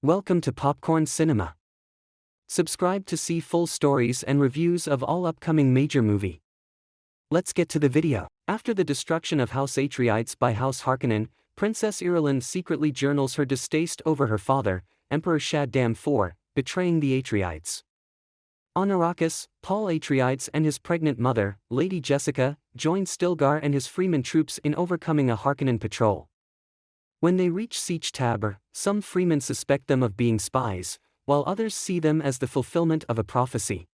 Welcome to Popcorn Cinema. Subscribe to see full stories and reviews of all upcoming major movie. Let's get to the video. After the destruction of House Atreides by House Harkonnen, Princess Irulan secretly journals her distaste over her father, Emperor Shaddam IV, betraying the Atreides. On Arrakis, Paul Atreides and his pregnant mother, Lady Jessica, join Stilgar and his Freeman troops in overcoming a Harkonnen patrol. When they reach Sietch Tabr, some Freemen suspect them of being spies, while others see them as the fulfillment of a prophecy.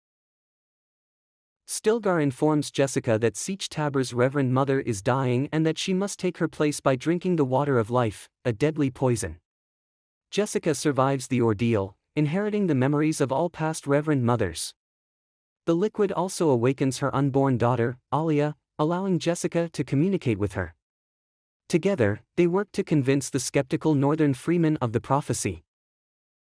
Stilgar informs Jessica that Sietch Tabr's reverend mother is dying and that she must take her place by drinking the water of life, a deadly poison. Jessica survives the ordeal, inheriting the memories of all past reverend mothers. The liquid also awakens her unborn daughter, Alia, allowing Jessica to communicate with her. Together, they work to convince the skeptical northern freemen of the prophecy.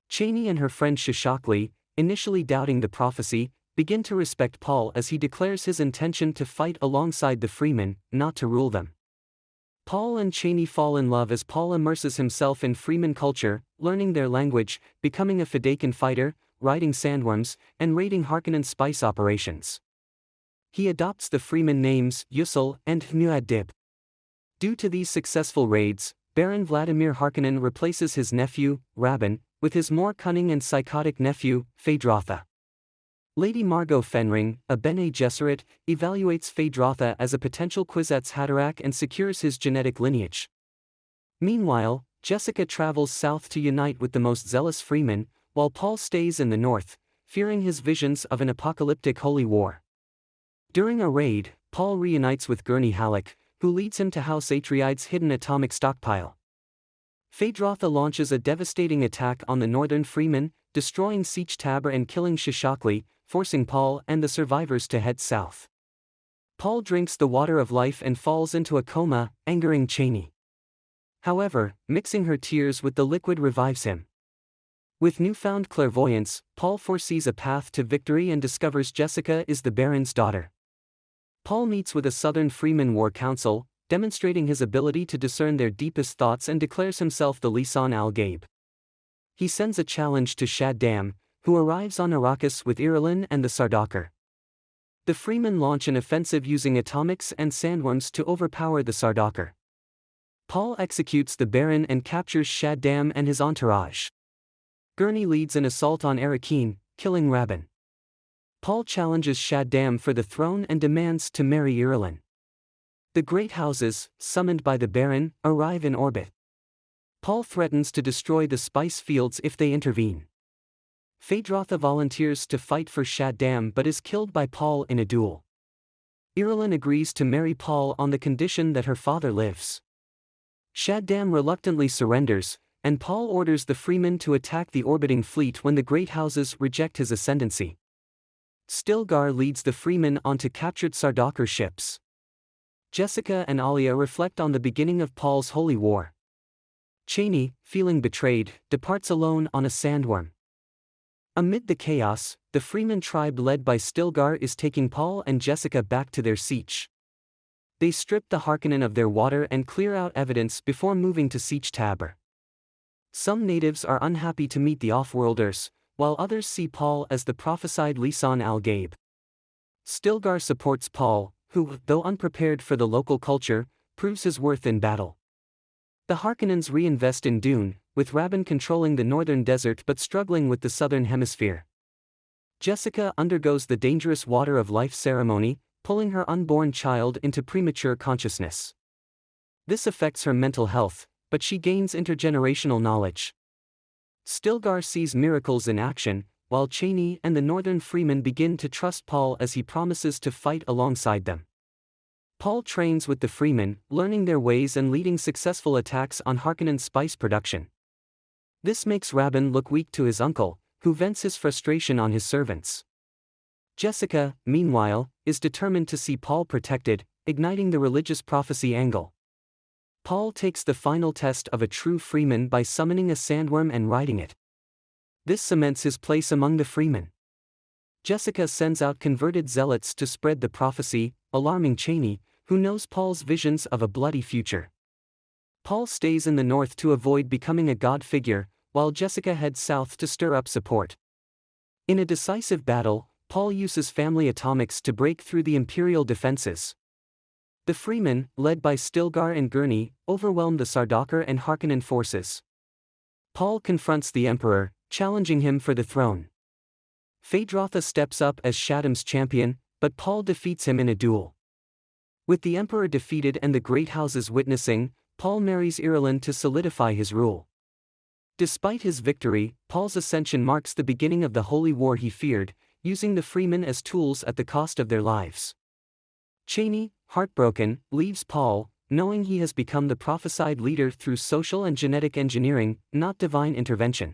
Chani and her friend Shishakli, initially doubting the prophecy, begin to respect Paul as he declares his intention to fight alongside the freemen, not to rule them. Paul and Chani fall in love as Paul immerses himself in freeman culture, learning their language, becoming a Fedaykin fighter, riding sandworms, and raiding Harkonnen spice operations. He adopts the freeman names Yusul and Muad'Dib. Due to these successful raids, Baron Vladimir Harkonnen replaces his nephew, Rabban, with his more cunning and psychotic nephew, Feyd-Rautha. Lady Margot Fenring, a Bene Gesserit, evaluates Feyd-Rautha as a potential Kwisatz Haderach and secures his genetic lineage. Meanwhile, Jessica travels south to unite with the most zealous freemen, while Paul stays in the north, fearing his visions of an apocalyptic holy war. During a raid, Paul reunites with Gurney Halleck, who leads him to House Atreides' hidden atomic stockpile. Feyd-Rautha launches a devastating attack on the northern freemen, destroying Sietch Tabr and killing Shishakli, forcing Paul and the survivors to head south. Paul drinks the water of life and falls into a coma, angering Chani. However, mixing her tears with the liquid revives him. With newfound clairvoyance, Paul foresees a path to victory and discovers Jessica is the Baron's daughter. Paul meets with a Southern Freeman War Council, demonstrating his ability to discern their deepest thoughts, and declares himself the Lisan al-Gaib. He sends a challenge to Shaddam, who arrives on Arrakis with Irulan and the Sardaukar. The Freemen launch an offensive using atomics and sandworms to overpower the Sardaukar. Paul executes the Baron and captures Shaddam and his entourage. Gurney leads an assault on Arrakeen, killing Rabban. Paul challenges Shaddam for the throne and demands to marry Irulan. The Great Houses, summoned by the Baron, arrive in orbit. Paul threatens to destroy the spice fields if they intervene. Feyd-Rautha volunteers to fight for Shaddam but is killed by Paul in a duel. Irulan agrees to marry Paul on the condition that her father lives. Shaddam reluctantly surrenders, and Paul orders the Freemen to attack the orbiting fleet when the Great Houses reject his ascendancy. Stilgar leads the Freemen onto captured Sardaukar ships. Jessica and Alia reflect on the beginning of Paul's holy war. Chani, feeling betrayed, departs alone on a sandworm. Amid the chaos, the Freeman tribe led by Stilgar is taking Paul and Jessica back to their sietch. They strip the Harkonnen of their water and clear out evidence before moving to Sietch Tabr. Some natives are unhappy to meet the Offworlders, while others see Paul as the prophesied Lisan al-Gaib. Stilgar supports Paul, who, though unprepared for the local culture, proves his worth in battle. The Harkonnens reinvest in Dune, with Rabban controlling the northern desert but struggling with the southern hemisphere. Jessica undergoes the dangerous water of life ceremony, pulling her unborn child into premature consciousness. This affects her mental health, but she gains intergenerational knowledge. Stilgar sees miracles in action, while Chani and the northern freemen begin to trust Paul as he promises to fight alongside them. Paul trains with the freemen, learning their ways and leading successful attacks on Harkonnen spice production. This makes Rabban look weak to his uncle, who vents his frustration on his servants. Jessica, meanwhile, is determined to see Paul protected, igniting the religious prophecy angle. Paul takes the final test of a true freeman by summoning a sandworm and riding it. This cements his place among the freemen. Jessica sends out converted zealots to spread the prophecy, alarming Chani, who knows Paul's visions of a bloody future. Paul stays in the north to avoid becoming a god figure, while Jessica heads south to stir up support. In a decisive battle, Paul uses family atomics to break through the Imperial defenses. The Freemen, led by Stilgar and Gurney, overwhelm the Sardaukar and Harkonnen forces. Paul confronts the Emperor, challenging him for the throne. Phaedrotha steps up as Shaddam's champion, but Paul defeats him in a duel. With the Emperor defeated and the great houses witnessing, Paul marries Irulan to solidify his rule. Despite his victory, Paul's ascension marks the beginning of the holy war he feared, using the Freemen as tools at the cost of their lives. Chani, heartbroken, leaves Paul, knowing he has become the prophesied leader through social and genetic engineering, not divine intervention.